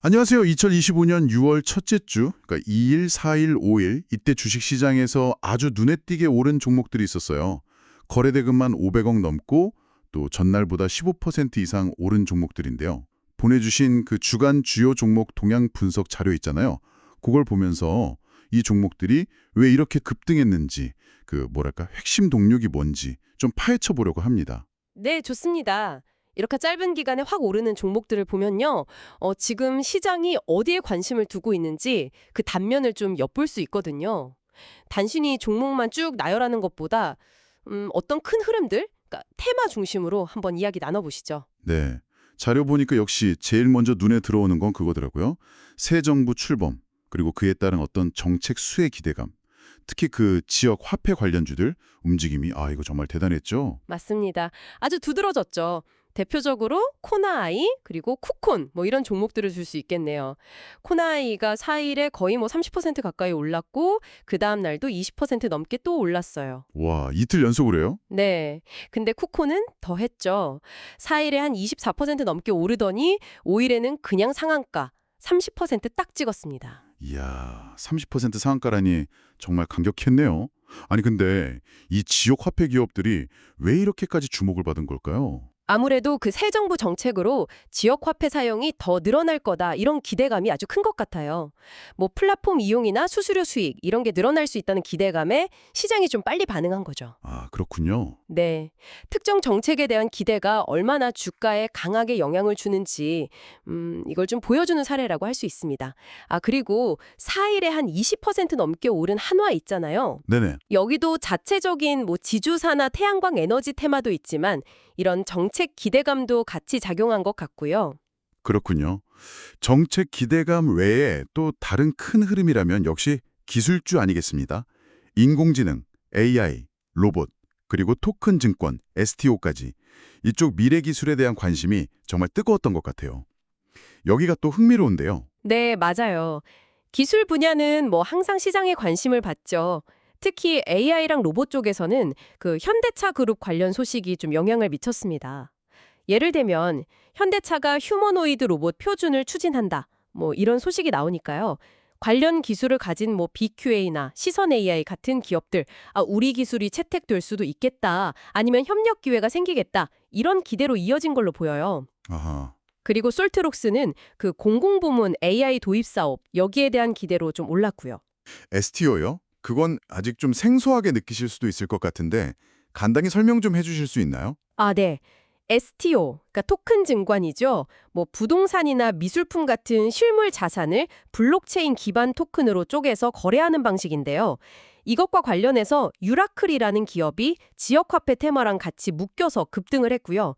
안녕하세요. 2025년 6월 첫째 주, 그러니까 2일, 4일, 5일 이때 주식시장에서 아주 눈에 띄게 오른 종목들이 있었어요. 거래대금만 500억 넘고 또 전날보다 15% 이상 오른 종목들인데요. 보내주신 그 주간 주요 종목 동향 분석 자료 있잖아요. 그걸 보면서 이 종목들이 왜 이렇게 급등했는지, 핵심 동력이 뭔지 좀 파헤쳐 보려고 합니다. 네, 좋습니다. 이렇게 짧은 기간에 확 오르는 종목들을 보면요. 지금 시장이 어디에 관심을 두고 있는지 그 단면을 좀 엿볼 수 있거든요. 단순히 종목만 쭉 나열하는 것보다 어떤 큰 흐름들, 그러니까 테마 중심으로 한번 이야기 나눠보시죠. 네. 자료 보니까 역시 제일 먼저 눈에 들어오는 건 그거더라고요. 새 정부 출범, 그리고 그에 따른 어떤 정책 수혜 기대감. 특히 그 지역 화폐 관련주들 움직임이 이거 정말 대단했죠. 맞습니다. 아주 두드러졌죠. 대표적으로 코나아이 그리고 쿠콘 이런 종목들을 줄 수 있겠네요. 코나아이가 4일에 거의 30% 가까이 올랐고 그 다음 날도 20% 넘게 또 올랐어요. 와, 이틀 연속으로요? 네. 근데 쿠콘은 더 했죠. 4일에 한 24% 넘게 오르더니 5일에는 그냥 상한가 30%딱 찍었습니다. 이야, 30% 상한가라니 정말 강력했네요. 아니 근데 이 지역 화폐 기업들이 왜 이렇게까지 주목을 받은 걸까요? 아무래도 그 새 정부 정책으로 지역 화폐 사용이 더 늘어날 거다 이런 기대감이 아주 큰 것 같아요. 플랫폼 이용이나 수수료 수익 이런 게 늘어날 수 있다는 기대감에 시장이 좀 빨리 반응한 거죠. 아, 그렇군요. 네. 특정 정책에 대한 기대가 얼마나 주가에 강하게 영향을 주는지, 이걸 좀 보여주는 사례라고 할 수 있습니다. 그리고 4일에 한 20% 넘게 오른 한화 있잖아요. 네네. 여기도 자체적인 지주사나 태양광 에너지 테마도 있지만, 이런 정책 기대감도 같이 작용한 것 같고요. 그렇군요. 정책 기대감 외에 또 다른 큰 흐름이라면 역시 기술주 아니겠습니다. 인공지능, AI, 로봇, 그리고 토큰 증권, STO까지 이쪽 미래 기술에 대한 관심이 정말 뜨거웠던 것 같아요. 여기가 또 흥미로운데요. 네, 맞아요. 기술 분야는 항상 시장에 관심을 받죠. 특히 AI랑 로봇 쪽에서는 그 현대차 그룹 관련 소식이 좀 영향을 미쳤습니다. 예를 들면 현대차가 휴머노이드 로봇 표준을 추진한다. 이런 소식이 나오니까요. 관련 기술을 가진 BQA나 시선 AI 같은 기업들, 우리 기술이 채택될 수도 있겠다. 아니면 협력 기회가 생기겠다. 이런 기대로 이어진 걸로 보여요. 아하. 그리고 솔트록스는 그 공공부문 AI 도입 사업, 여기에 대한 기대로 좀 올랐고요. STO요? 그건 아직 좀 생소하게 느끼실 수도 있을 것 같은데 간단히 설명 좀 해주실 수 있나요? 네. STO, 그러니까 토큰 증권이죠. 부동산이나 미술품 같은 실물 자산을 블록체인 기반 토큰으로 쪼개서 거래하는 방식인데요. 이것과 관련해서 유라클이라는 기업이 지역화폐 테마랑 같이 묶여서 급등을 했고요.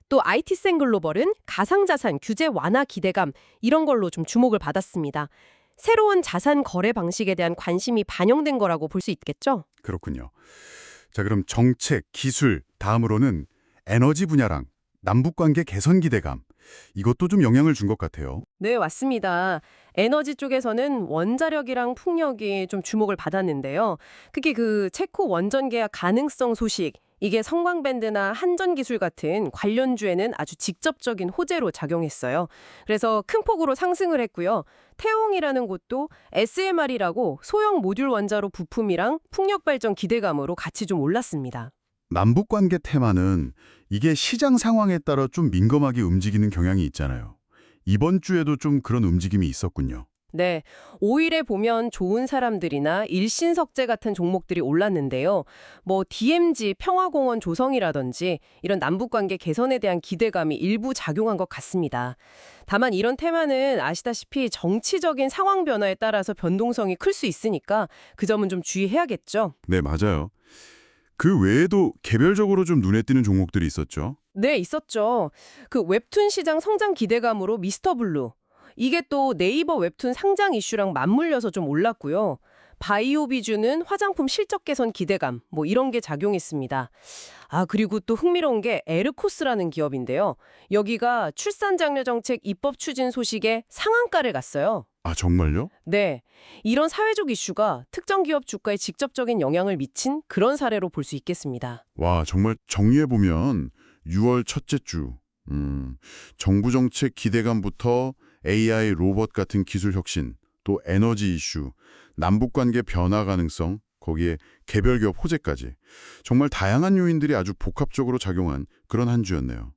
또 IT센 글로벌은 가상자산 규제 완화 기대감 이런 걸로 좀 주목을 받았습니다. 새로운 자산 거래 방식에 대한 관심이 반영된 거라고 볼 수 있겠죠? 그렇군요. 자, 그럼 정책, 기술, 다음으로는 에너지 분야랑 남북관계 개선 기대감. 이것도 좀 영향을 준 것 같아요. 네, 맞습니다. 에너지 쪽에서는 원자력이랑 풍력이 좀 주목을 받았는데요. 특히 그 체코 원전 계약 가능성 소식, 이게 성광밴드나 한전기술 같은 관련주에는 아주 직접적인 호재로 작용했어요. 그래서 큰 폭으로 상승을 했고요. 태용이라는 곳도 SMR이라고 소형 모듈 원자로 부품이랑 풍력 발전 기대감으로 같이 좀 올랐습니다. 남북관계 테마는 이게 시장 상황에 따라 좀 민감하게 움직이는 경향이 있잖아요. 이번 주에도 좀 그런 움직임이 있었군요. 네, 5일에 보면 좋은 사람들이나 일신석재 같은 종목들이 올랐는데요. DMZ, 평화공원 조성이라든지 이런 남북관계 개선에 대한 기대감이 일부 작용한 것 같습니다. 다만 이런 테마는 아시다시피 정치적인 상황 변화에 따라서 변동성이 클 수 있으니까 그 점은 좀 주의해야겠죠. 네, 맞아요. 그 외에도 개별적으로 좀 눈에 띄는 종목들이 있었죠. 네, 있었죠. 그 웹툰 시장 성장 기대감으로 미스터 블루. 이게 또 네이버 웹툰 상장 이슈랑 맞물려서 좀 올랐고요. 바이오 비주는 화장품 실적 개선 기대감, 이런 게 작용했습니다. 그리고 또 흥미로운 게 에르코스라는 기업인데요. 여기가 출산 장려 정책 입법 추진 소식에 상한가를 갔어요. 아, 정말요? 네, 이런 사회적 이슈가 특정 기업 주가에 직접적인 영향을 미친 그런 사례로 볼 수 있겠습니다. 와, 정말 정리해보면 6월 첫째 주, 정부 정책 기대감부터 AI, 로봇 같은 기술 혁신, 또 에너지 이슈, 남북관계 변화 가능성, 거기에 개별 기업 호재까지 정말 다양한 요인들이 아주 복합적으로 작용한 그런 한 주였네요.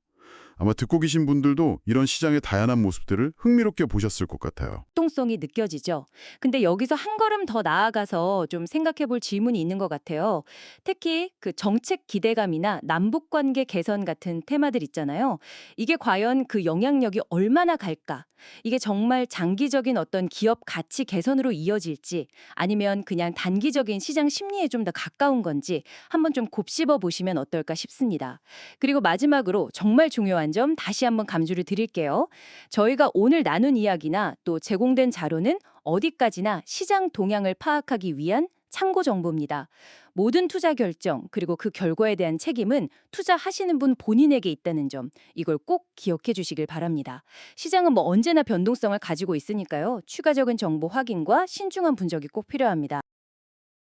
아마 듣고 계신 분들도 이런 시장의 다양한 모습들을 흥미롭게 보셨을 것 같아요. 활동성이 느껴지죠. 근데 여기서 한 걸음 더 나아가서 좀 생각해 볼 질문이 있는 것 같아요. 특히 그 정책 기대감이나 남북 관계 개선 같은 테마들 있잖아요. 이게 과연 그 영향력이 얼마나 갈까? 이게 정말 장기적인 어떤 기업 가치 개선으로 이어질지 아니면 그냥 단기적인 시장 심리에 좀 더 가까운 건지 한번 좀 곱씹어 보시면 어떨까 싶습니다. 그리고 마지막으로 정말 중요한 점 다시 한번 감주를 드릴게요. 저희가 오늘 나눈 이야기나 또 제공된 자료는 어디까지나 시장 동향을 파악하기 위한 참고 정보입니다. 모든 투자 결정 그리고 그 결과에 대한 책임은 투자하시는 분 본인에게 있다는 점 이걸 꼭 기억해 주시길 바랍니다. 시장은 뭐 언제나 변동성을 가지고 있으니까요. 추가적인 정보 확인과 신중한 분석이 꼭 필요합니다.